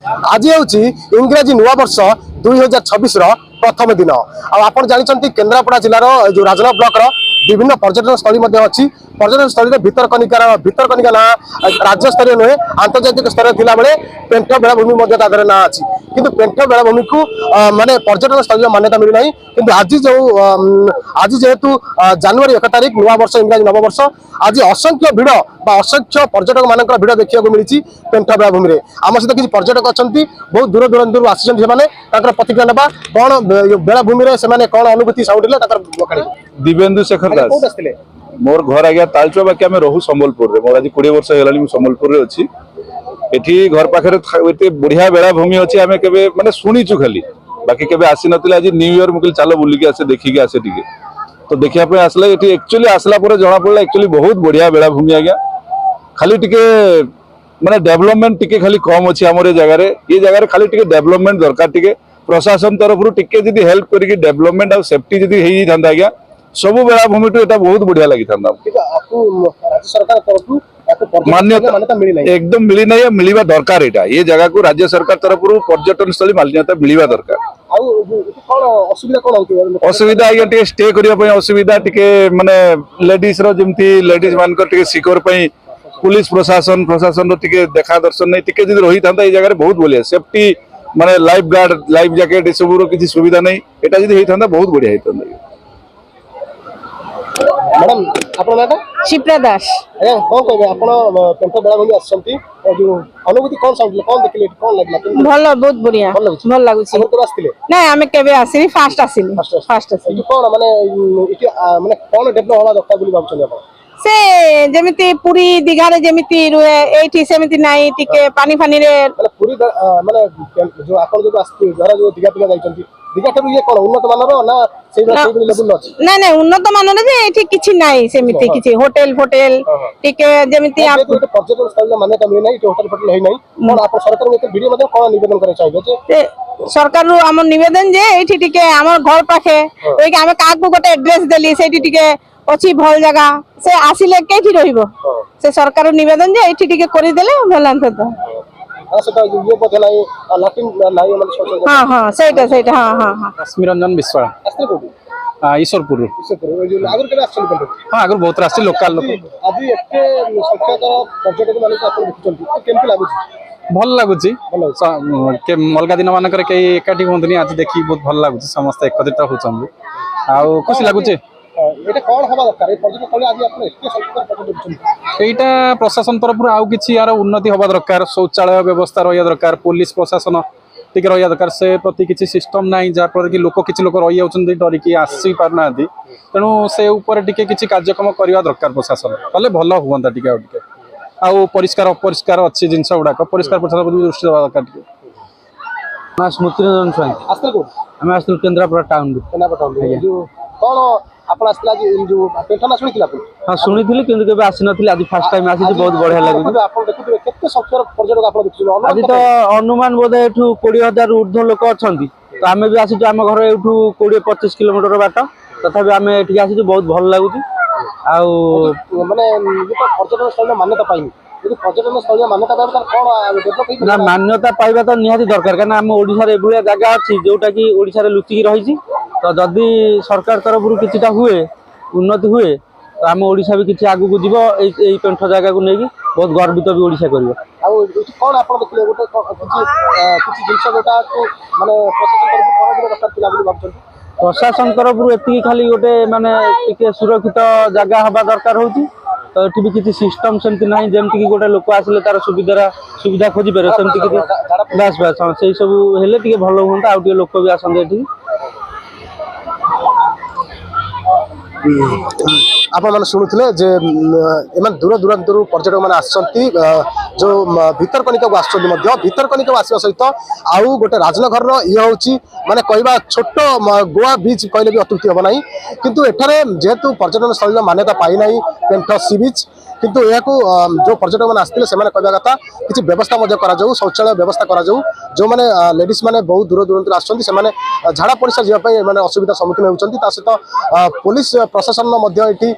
आज हूँ इंग्राजी नुआ वर्ष 2026 प्रथम दिन आप जानते केन्द्रापड़ा जिलार जो राजनगर ब्लॉक विभिन्न पर्यटन स्थली अच्छी पर्यटन स्थली भितरकनिका ना राज्य स्तरीय नुहे आंतर्जातिक स्तर थिला बेले पेंट बेलाभूमि ना अच्छी किंतु पेंट बेलाभूमि को माने पर्यटन स्थली मान्यता मिलना किंतु आज जेहेतु जनवरी 1 तारिख नुआ वर्ष इंग्राजी नववर्ष आज असंख्य भिड़ असंख्य पर्यटक मान भिड़ देखा मिली पेंट बेलाभूमि में आम सहित किसी पर्यटक अच्छा बहुत दूर दूर आसी प्रतिक्रिया ना कौन बेलाभूमि में कौन अनुभूति साउंड दिव्येन्दु शेखर दास मोर घर आज्ञा तालचुआ बाकी आम रहू संबलपुर रे मोर आज 20 वर्ष है संबलपुर अच्छी एठी घर पाखे बढ़िया बेलाभूमि अच्छी आम के माने शुणीचु खाली बाकी केबे आसी नथिले आज न्यू ईयर मुझे चलो बुलिक आसे देखिक आसे टिके तो देखिए आसला ये एक्चुअली आसला जना पड़ा एक्चुअली बहुत बढ़िया बेलाभूमि आज्ञा खाली टिके माने डेवलपमेंट टिके खाली कम अच्छी आम ये जगह खाली टिके डेवलपमेंट दरकार टिके प्रशासन तरफ टिके जदी हेल्प करिक डेवलपमेंट और सेफ्टी जदी हेई थांदा आज्ञा सब बेलाभूमि टू एटा बहुत बढ़िया लगी था मान्यता एकदम मिली ना मिलवा दरकार यहाँ ये जगह को राज्य सरकार तरफ पर्यटन स्थली मान्यता मिलवा दरकार असुविधा आज्ञा टे स्टे करने असुविधा टिके माने लेडीज जमती लेडीज मान सिक्योर पुलिस प्रशासन टिके देखा दर्शन नहीं टिके जदी रही था ये जगह बहुत बढ़िया सेफ्टी माने लाइफ गार्ड लाइफ जैकेट ये सब किसी सुविधा नहीं एटा जदी हेई था बहुत बढ़िया हेई था मैडम आपन नाटा शिप्रा दास ए कोन कहबे आपन पेंट बेलाभूमि आछंती जो अनुभूति कोन साउंड कोन देखले कोन लागला भलो बहुत बढ़िया भल लागुछि हम तो आस्तिले नै हमें केबे आसी फास्ट आसी कोन माने इति माने कोन डेवलप होला दरकार बोली भाबछन आपन से जेमिति पूरी दीघा रे जेमिति रुए एठी सेमिति नाही टिके पानी फानी रे माने पूरी माने जो आपन जो आस्ति घर जो दीघा पिला जाइछंती दीघा ठरु ये कोन उन्नत मानर ना सेही लेवल अछि नै नै उन्नत मानर जे एठी किछि नाही सेमिति किछि होटल टिके जेमिति आप पर्यटन स्थल मान्यता मिले नाही होटल फोटल है नाही कोन आप सरकार में वीडियो मध्ये कोन निवेदन करे चाहिबे जे सरकार रो हमर निवेदन जे एठी टिके हमर घर पाखे एके हम काकू गोटे एड्रेस देली सेठी टिके अछि भल जगह से आसिले केठी रहिबो से सरकार निवेदन जे एठी टिके करि देले भल अंत ये पथे नाही लाटिन नाही मन सोच हां हां सेटा हां रश्मि रंजन विश्वास आस्ते कोठी ईश्वरपुर जो आगर के आछन कोठी हां आगर बहुत राष्ट्र लोकल लोक आज एते संख्याकर पर्यटक माने आपण देखुचंती केमति लागुची भल लागुची के मलगा दिन मानकर के एकाठी होंतनी आज देखि बहुत भल लागुची समस्त एकत्रित होचंदी आ खुशी लागुची एटा कोन हबा दरकार ए पर्यटक स्थल आज आपण एते संख्याकर पर्यटक देखुचंती एटा प्रशासन तरफ आउ किछि यार उन्नति हबा दरकार शौचालय व्यवस्था रहिया दरकार पुलिस प्रशासन टिके रहिया दरकार से प्रति किछि सिस्टम नाही जा पर कि लोक किछि लोक रहि जाउछन डरी कि आसी पारनादी तेणु से ऊपर टिके किछि कार्यक्रम करिया दरकार प्रशासन कले भल हुवंता टिके आ टिके आउ परिष्कार अपरिष्कार अच्छी जिनस गुड़ा परिष्कार परिच्छन्न दृष्टि देवा दरकार टिके स्मृति रंजन स्वाई आस्ते को हमें आस्ते केन्द्रापड़ा टाउन जो कोन आपण आस्ला जो पेंटना सुनिथिला आपण हां सुनिथिली किंतु केबे आसी नथिले आज फर्स्ट टाइम आसी बहुत बढ़िया लागुଛି आपण देखुथिबे केते संख्यार पर्यटक आपण देखुथिबे आज तो अनुमान बोधे एठू 20000 ऊर्ध्व लोक अछंती तो आमे भी आसी आम घर एठू 20-25 किलोमीटर बाट तथापि आमे एठी आसी बहुत भल लागुଛି आ माने ये तो पर्यटन स्थल मान्यता पाइनी यदि पर्यटन स्थल मान्यता पाइबा कोन डेवलप होई ना मान्यता पाइबा तो निहाती दरकार कारण आम ओडिसा रे एबुलिया जागा अछि जोटा कि ओडिसा रे लुचि रहिछि तो जदि सरकार तरफ किछिटा हुए उन्नति हुए तो आम ओडिसा भी किछि आगु को जीवो एई पेंठ जगह को नेकी बहुत गर्वित भी ओडिसा करिवो आ कोन आपण देखले गोटे किछि जिंस गोटा को माने प्रशासन तरफ कोन दरकार तिला बोली भाबछन प्रशासन तरफ एति खाली गोटे माने टिके सुरक्षित जगह हबा दरकार होची तो एठी भी किछि सिस्टम सेमति नाही जेमति कि गोटे लोक आसिले तार सुविधा खोजी पारे सेमति कि बस से सब हेले टिके भलो होंता आ टिके लोक भी आसंदे एठी आप शुणुले दूर दूर पर्यटक मैंने आसती जो भितरकनिका को आसती भितरकनिका को आसवा सहित आउ गोटे राजनगर ये हूँ माने कहवा छोट गोवा बीच कहले भी अत्युक्ति हम ना किंतु एठारे जेहेतु पर्यटन स्थल मान्यता पाई ना पेंट सी बीच किंतु यह जो पर्यटक मैंने आसते से कहवा कथा किसी व्यवस्था शौचालय व्यवस्था करा जो मैंने लेडीज मैंने बहुत दूर दूर आसते झाड़ा परिस्रा जावाई असुविधा सम्मुखीन होती सहित पुलिस प्रशासन ये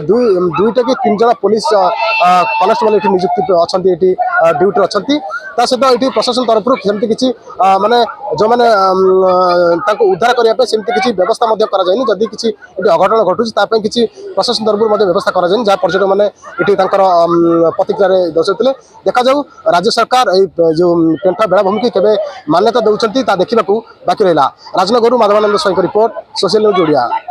दुईटा कि तीन जन पुलिस कनेस्टेबल ये नियुक्ति अच्छा ड्यूटी अच्छा ता सहित ये प्रशासन तरफ सेमती किसी माने जो मैंने उद्धार करने सेमती किसी व्यवस्था जदि किसी अघटन घटुची किसी प्रशासन तरफ व्यवस्था कराए जहाँ पर्यटक मैंने ये प्रतिक्रिया दर्शाते देखा जाऊ राज्य सरकार जो पेंठा बेलाभूमि की केवे मान्यता दौरान देखा बाकी रहा। Rajnagar Madhabananda Swain report social news Odia.